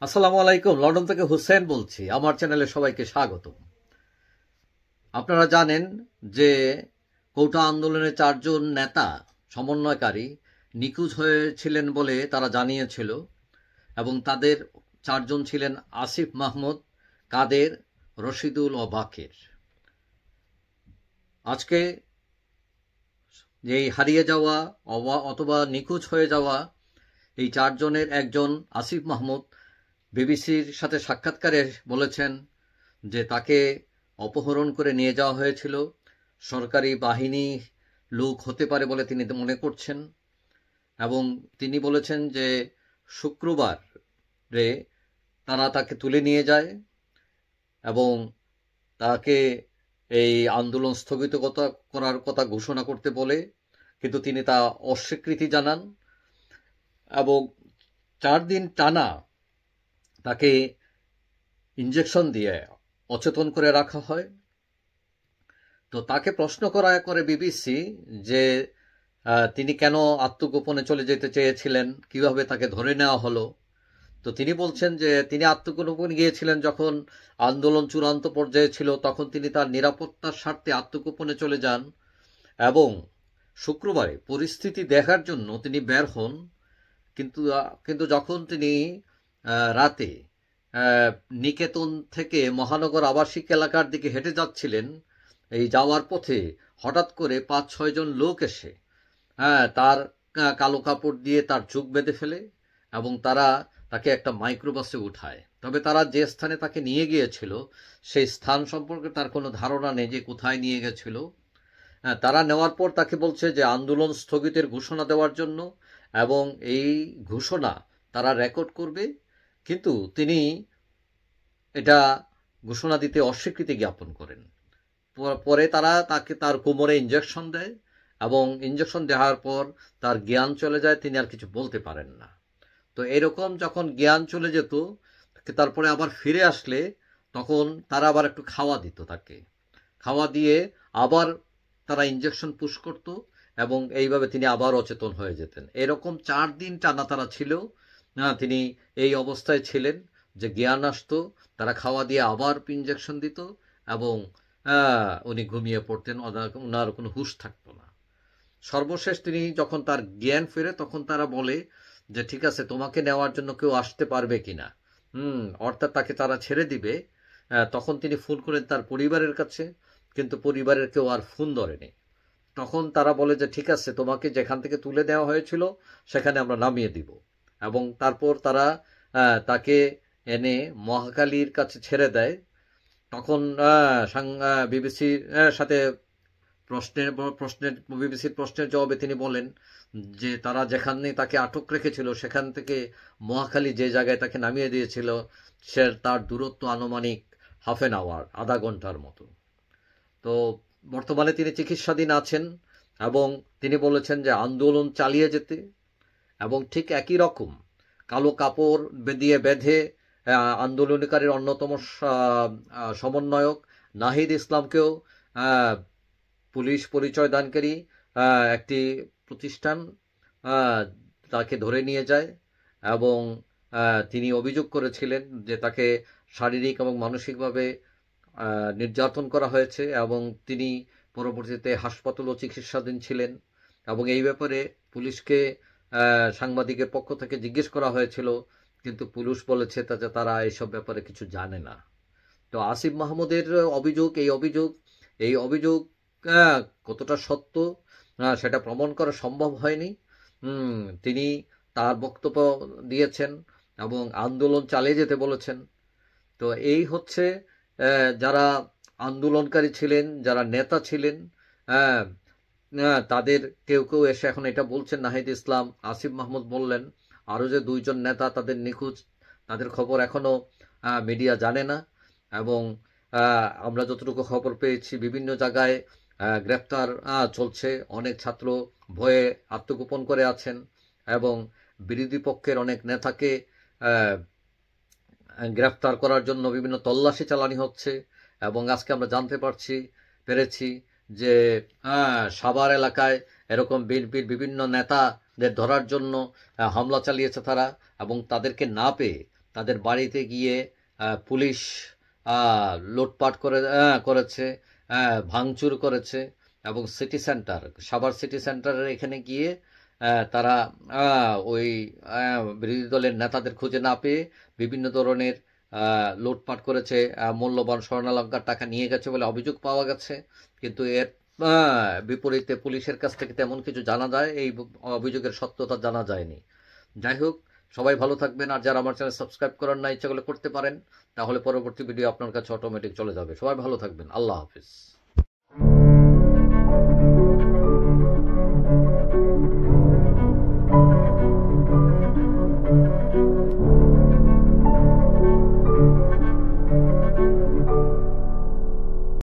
আসসালামু আলাইকুম। লন্ডন থেকে হুসেন বলছি। আমার চ্যানেলে সবাইকে স্বাগত। আপনারা জানেন যে কোটা আন্দোলনের 4 জন নেতা সমন্বয়কারী নিখোঁজ হয়েছিলেন বলে তারা জানিয়েছিল এবং তাদের 4 জন ছিলেন আসিফ মাহমুদ, কাদের, রশিদুল ও বাকের। আজকে এই হারিয়ে যাওয়া অথবা নিখোঁজ হয়ে যাওয়া এই 4 জনের একজন আসিফ মাহমুদ বিবিসির সাথে সাক্ষাৎকারে বলেছেন যে তাকে অপহরণ করে নিয়ে যাওয়া হয়েছিল, সরকারি বাহিনী লোক হতে পারে বলে তিনি মনে করছেন। এবং তিনি বলেছেন যে শুক্রবারে তারা তাকে তুলে নিয়ে যায় এবং তাকে এই আন্দোলন স্থগিত করার কথা ঘোষণা করতে বলে, কিন্তু তিনি তা অস্বীকৃতি জানান এবং 4 দিন টানা তাকে ইঞ্জেকশন দিয়ে অচেতন করে রাখা হয়। তো তাকে প্রশ্ন করে বিবিসি যে তিনি কেন আত্মগোপনে চলে যেতে চেয়েছিলেন, কিভাবে তাকে ধরে নেওয়া হলো। তো তিনি বলছেন যে তিনি আত্মগোপনে গিয়েছিলেন যখন আন্দোলন চূড়ান্ত পর্যায়ে ছিল, তখন তিনি তার নিরাপত্তার স্বার্থে আত্মগোপনে চলে যান এবং শুক্রবারে পরিস্থিতি দেখার জন্য তিনি বের হন। কিন্তু যখন তিনি রাতে নিকেতন থেকে মহানগর আবাসিক এলাকার দিকে হেঁটে যাচ্ছিলেন, এই যাওয়ার পথে হঠাৎ করে 5-6 জন লোক এসে তার কালো কাপড় দিয়ে তার চোখ বেঁধে ফেলে এবং তারা তাকে একটা মাইক্রোবাসে উঠায়। তবে তারা যে স্থানে তাকে নিয়ে গিয়েছিল সেই স্থান সম্পর্কে তার কোনো ধারণা নেই যে কোথায় নিয়ে গেছিল। তারা নেওয়ার পর তাকে বলছে যে আন্দোলন স্থগিতের ঘোষণা দেওয়ার জন্য এবং এই ঘোষণা তারা রেকর্ড করবে, কিন্তু তিনি এটা ঘোষণা দিতে অস্বীকৃতি জ্ঞাপন করেন। পরে তারা তাকে তার কোমরে ইঞ্জেকশন দেয় এবং ইঞ্জেকশন দেওয়ার পর তার জ্ঞান চলে যায়, তিনি আর কিছু বলতে পারেন না। তো এরকম যখন জ্ঞান চলে যেত, তারপরে আবার ফিরে আসলে তখন তারা আবার একটু খাওয়া দিত, তাকে খাওয়া দিয়ে আবার তারা ইঞ্জেকশন পুশ করত এবং এইভাবে তিনি আবার অচেতন হয়ে যেতেন। এরকম 4 দিন টানা তারা ছিল, তিনি এই অবস্থায় ছিলেন যে জ্ঞান আসতো, তারা খাওয়া দিয়ে আবার ইঞ্জেকশন দিত এবং উনি ঘুমিয়ে পড়তেন, ওনার কোনো হুঁশ থাকতো না। সর্বশেষ তিনি যখন তার জ্ঞান ফেরে তখন তারা বলে যে ঠিক আছে, তোমাকে নেওয়ার জন্য কেউ আসতে পারবে কিনা, অর্থাৎ তাকে তারা ছেড়ে দিবে। তখন তিনি ফোন করেন তার পরিবারের কাছে, কিন্তু পরিবারের কেউ আর ফোন ধরেনি। তখন তারা বলে যে ঠিক আছে, তোমাকে যেখান থেকে তুলে দেওয়া হয়েছিল সেখানে আমরা নামিয়ে দিব। এবং তারপর তারা তাকে এনে মহাখালীর কাছে ছেড়ে দেয়। তখন বিবিসির সাথে বিবিসির প্রশ্নের জবাবে তিনি বলেন যে তারা যেখানে তাকে আটক রেখেছিল সেখান থেকে মহাখালী যে জায়গায় তাকে নামিয়ে দিয়েছিল তার দূরত্ব আনুমানিক হাফ এন আওয়ার, আধা ঘন্টার মতো। তো বর্তমানে তিনি চিকিৎসাধীন আছেন এবং তিনি বলেছেন যে আন্দোলন চালিয়ে যেতে এবং ঠিক একই রকম কালো কাপড় দিয়ে বেঁধে আন্দোলনকারীর অন্যতম সমন্বয়ক নাহিদ ইসলামকেও পুলিশ পরিচয় দানকারী একটি প্রতিষ্ঠান তাকে ধরে নিয়ে যায় এবং তিনি অভিযোগ করেছিলেন যে তাকে শারীরিক এবং মানসিকভাবে নির্যাতন করা হয়েছে এবং তিনি পরবর্তীতে হাসপাতাল ও চিকিৎসাধীন ছিলেন। এবং এই ব্যাপারে পুলিশকে সাংবাদিকের পক্ষ থেকে জিজ্ঞেস করা হয়েছিল, কিন্তু পুলিশ বলেছে যে তারা এইসব ব্যাপারে কিছু জানে না। তো আসিফ মাহমুদের এই অভিযোগ কতটা সত্য সেটা প্রমাণ করা সম্ভব হয়নি। তিনি তার বক্তব্য দিয়েছেন এবং আন্দোলন চালিয়ে যেতে বলেছেন। তো এই হচ্ছে যারা আন্দোলনকারী ছিলেন, যারা নেতা ছিলেন, তাদের কেউ কেউ এসে এখন এটা বলছেন, নাহিদ ইসলাম, আসিফ মাহমুদ বললেন আরও যে 2 জন নেতা তাদের নিখোঁজ, তাদের খবর এখনও মিডিয়া জানে না। এবং আমরা যতটুকু খবর পেয়েছি বিভিন্ন জায়গায় গ্রেফতার চলছে, অনেক ছাত্র ভয়ে আত্মগোপন করে আছেন এবং বিরোধী পক্ষের অনেক নেতাকে গ্রেফতার করার জন্য বিভিন্ন তল্লাশি চালানো হচ্ছে। এবং আজকে আমরা জানতে পেরেছি যে সাভার এলাকায় এরকম বিএনপির বিভিন্ন নেতাদের ধরার জন্য হামলা চালিয়েছে তারা, এবং তাদেরকে না পেয়ে তাদের বাড়িতে গিয়ে পুলিশ লুটপাট করেছে, ভাঙচুর করেছে, এবং সিটি সেন্টার, সাভার সিটি সেন্টারের এখানে গিয়ে তারা ওই বিরোধী দলের নেতাদের খুঁজে না পেয়ে বিভিন্ন ধরনের লুটপাট করেছে, মূল্যবান স্বর্ণালঙ্কার টাকা নিয়ে গেছে বলে অভিযোগ পাওয়া গেছে। কিন্তু এর বিপরীতে পুলিশের কাছ থেকে তেমন কিছু জানা যায়, এই অভিযোগের সত্যতা জানা যায়নি। যাই হোক, সবাই ভালো থাকবেন, আর যারা আমার চ্যানেল সাবস্ক্রাইব করার না ইচ্ছা করলে করতে পারেন, তাহলে পরবর্তী ভিডিও আপনার কাছে অটোমেটিক চলে যাবে। সবাই ভালো থাকবেন, আল্লাহ হাফিজ।